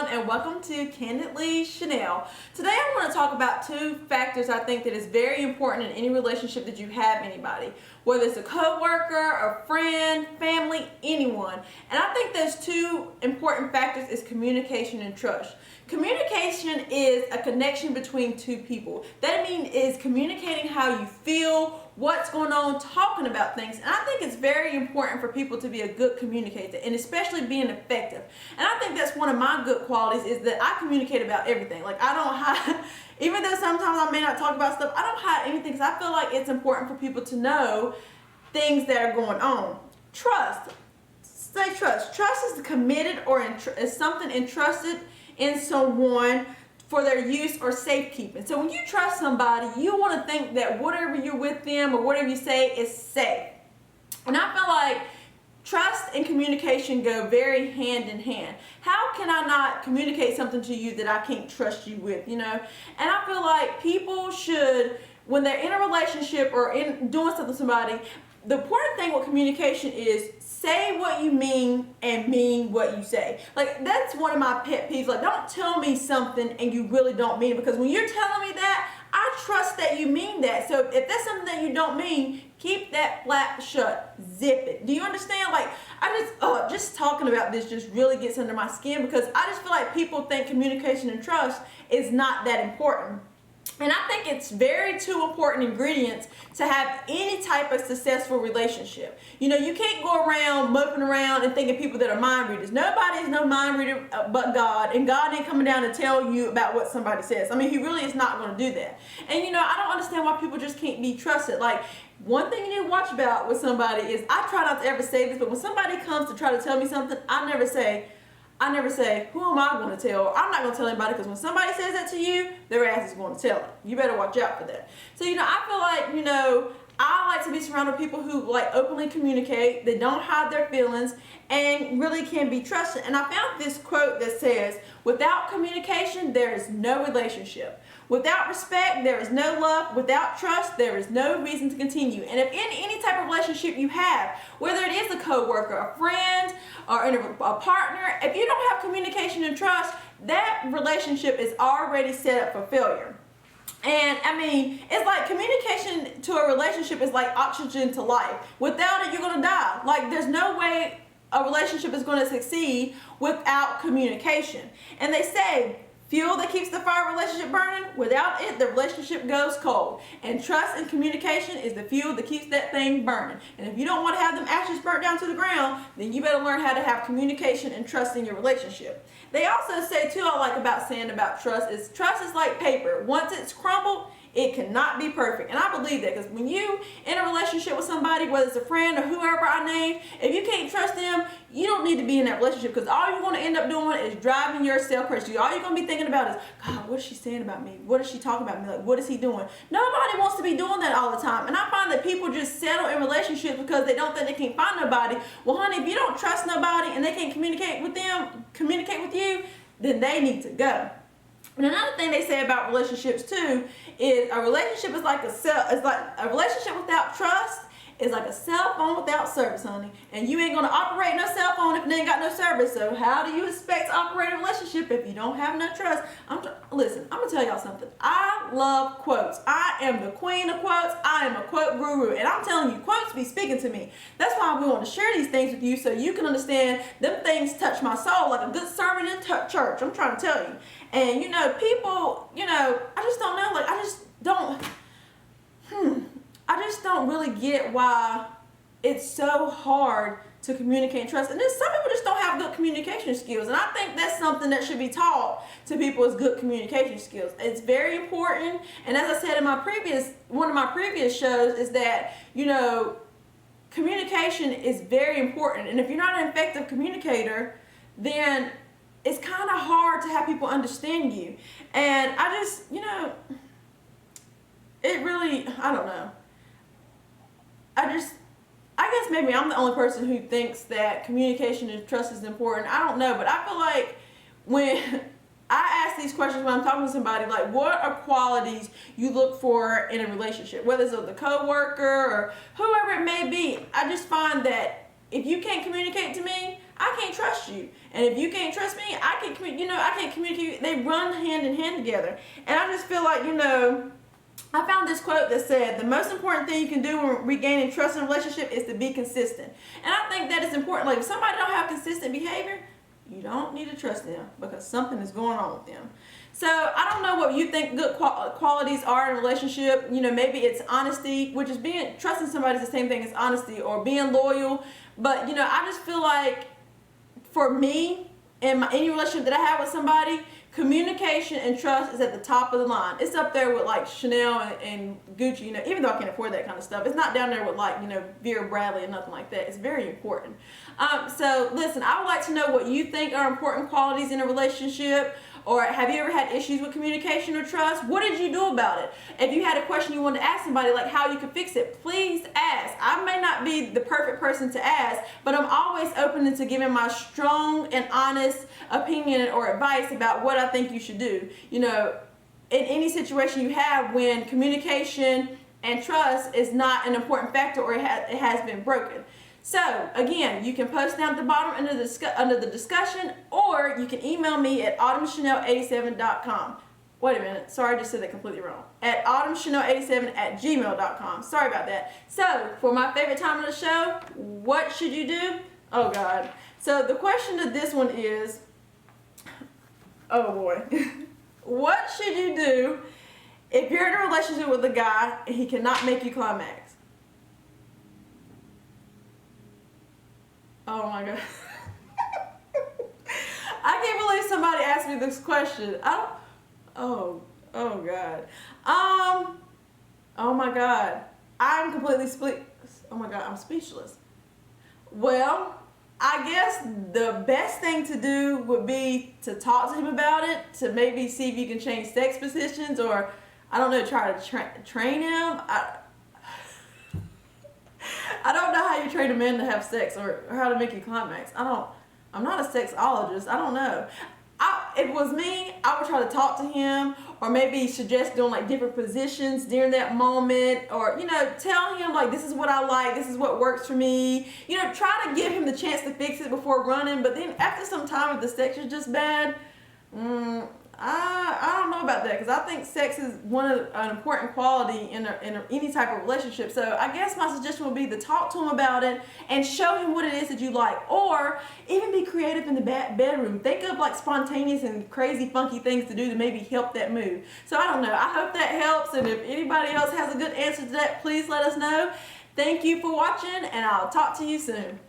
everyone, and welcome to Candidly Chanel. Today I want to talk about two factors I think that is very important in any relationship that you have anybody, whether it's a co-worker, a friend, family, anyone. And I think those two important factors is communication and trust. Communication is a connection between two people. That means is communicating how you feel, what's going on, talking about things. And I think it's very important for people to be a good communicator, and especially being effective. And I think that's one of my good qualities is that I communicate about everything. Like I don't hide, even though sometimes I may not talk about stuff, I don't hide anything because I feel like it's important for people to know things that are going on. Trust. Say trust. Trust is committed or is something entrusted in someone for their use or safekeeping. So when you trust somebody, you want to think that whatever you're with them or whatever you say is safe. And I feel like trust and communication go very hand in hand. How can I not communicate something to you that I can't trust you with, you know? And I feel like people should, when they're in a relationship or in doing something with somebody, the important thing with communication is say what you mean and mean what you say. Like that's one of my pet peeves. Like don't tell me something and you really don't mean it, because when you're telling me that, I trust that you mean that. So if that's something that you don't mean, keep that flap shut, zip it. Do you understand? Like I just talking about this just really gets under my skin, because I just feel like people think communication and trust is not that important. And I think it's very two important ingredients to have any type of successful relationship. You know, you can't go around moping around and thinking people that are mind readers. Nobody is no mind reader but God, and God ain't coming down to tell you about what somebody says. I mean, he really is not going to do that. And you know, I don't understand why people just can't be trusted. Like one thing you need to watch about with somebody is, I try not to ever say this, but when somebody comes to try to tell me something, I never say, who am I going to tell? I'm not going to tell anybody, because when somebody says that to you, their ass is going to tell it. You better watch out for that. So, you know, I feel like, you know, I like to be surrounded with people who like openly communicate, they don't hide their feelings, and really can be trusted. And I found this quote that says, without communication, there is no relationship. Without respect, there is no love. Without trust, there is no reason to continue. And if in any type of relationship you have, whether it is a co-worker, a friend, or a partner, if you don't have communication and trust, that relationship is already set up for failure. And I mean, it's like communication to a relationship is like oxygen to life. Without it, you're going to die. Like there's no way a relationship is going to succeed without communication. And they say, fuel that keeps the fire relationship burning, without it, the relationship goes cold. And trust and communication is the fuel that keeps that thing burning. And if you don't want to have them ashes burnt down to the ground, then you better learn how to have communication and trust in your relationship. They also say, too, I like about saying about trust is like paper. Once it's crumbled, it cannot be perfect. And I believe that, because when you in a relationship with somebody, whether it's a friend or whoever I name, if you can't trust them, you don't need to be in that relationship, because all you're going to end up doing is driving yourself crazy. All you're going to be thinking about is, God, what is she saying about me? What is she talking about me? Like, what is he doing? Nobody wants to be doing that all the time. And I find that people just settle in relationships because they don't think they can't find nobody. Well, honey, if you don't trust nobody and they can't communicate with you, then they need to go. And another thing they say about relationships too is a relationship is like a relationship without trust is like a cell phone without service, honey. And you ain't gonna operate no cell phone if it ain't got no service. So how do you expect to operate a relationship if you don't have no trust? Listen, I'm gonna tell y'all something. I love quotes. I am the queen of quotes. I am a quote guru, and I'm telling you, quotes be speaking to me. That's why we want to share these things with you, so you can understand them things touch my soul like a good sermon in church. I'm trying to tell you. And you know, people, you know, I just don't know. Like I just don't really get why it's so hard to communicate and trust. And then some people just don't have good communication skills. And I think that's something that should be taught to people, is good communication skills. It's very important. And as I said in one of my previous shows, is that, you know, communication is very important. And if you're not an effective communicator, then it's kind of hard to have people understand you. And I just, you know, it really, I don't know. I guess maybe I'm the only person who thinks that communication and trust is important. I don't know, but I feel like when I ask these questions when I'm talking to somebody, like what are qualities you look for in a relationship, whether it's with a co-worker or whoever it may be, I just find that if you can't communicate to me, I can't trust you. you. And if you can't trust me, I can't communicate. They run hand in hand together. And I just feel like, I found this quote that said, the most important thing you can do when regaining trust in a relationship is to be consistent. And I think that is important. Like, if somebody don't have consistent behavior, you don't need to trust them because something is going on with them. So I don't know what you think good qualities are in a relationship. Maybe it's honesty, which is trusting somebody is the same thing as honesty, or being loyal. But, I just feel like for me, in any relationship that I have with somebody, communication and trust is at the top of the line. It's up there with like Chanel and Gucci, even though I can't afford that kind of stuff. It's not down there with like, Vera Bradley and nothing like that. It's very important. So listen, I would like to know what you think are important qualities in a relationship. Or have you ever had issues with communication or trust? What did you do about it? If you had a question you wanted to ask somebody, like how you could fix it, please ask. I may not be the perfect person to ask, but I'm always open to giving my strong and honest opinion or advice about what I think you should do. In any situation you have when communication and trust is not an important factor, or it has been broken. So again, you can post down at the bottom under the discussion, or you can email me at autumnchanel87.com. Wait a minute, sorry, I just said that completely wrong. At autumnchanel87@gmail.com. Sorry about that. So for my favorite time of the show, what should you do? Oh God. So the question to this one is, oh boy, what should you do if you're in a relationship with a guy and he cannot make you climax? Oh my God. I can't believe somebody asked me this question. Oh God. Oh my God. I'm completely oh my God, I'm speechless. Well, I guess the best thing to do would be to talk to him about it, to maybe see if you can change sex positions, or I don't know, try to train him. I don't know how you train a man to have sex, or how to make you climax. I'm not a sexologist. I don't know. If it was me, I would try to talk to him, or maybe suggest doing like different positions during that moment, or, tell him like, this is what I like, this is what works for me. Try to give him the chance to fix it before running. But then after some time, if the sex is just bad, I don't know about that, because I think sex is an important quality in any type of relationship. So I guess my suggestion would be to talk to him about it and show him what it is that you like, or even be creative in the bedroom. Think of like spontaneous and crazy funky things to do to maybe help that mood. So I don't know. I hope that helps, and if anybody else has a good answer to that, please let us know. Thank you for watching, and I'll talk to you soon.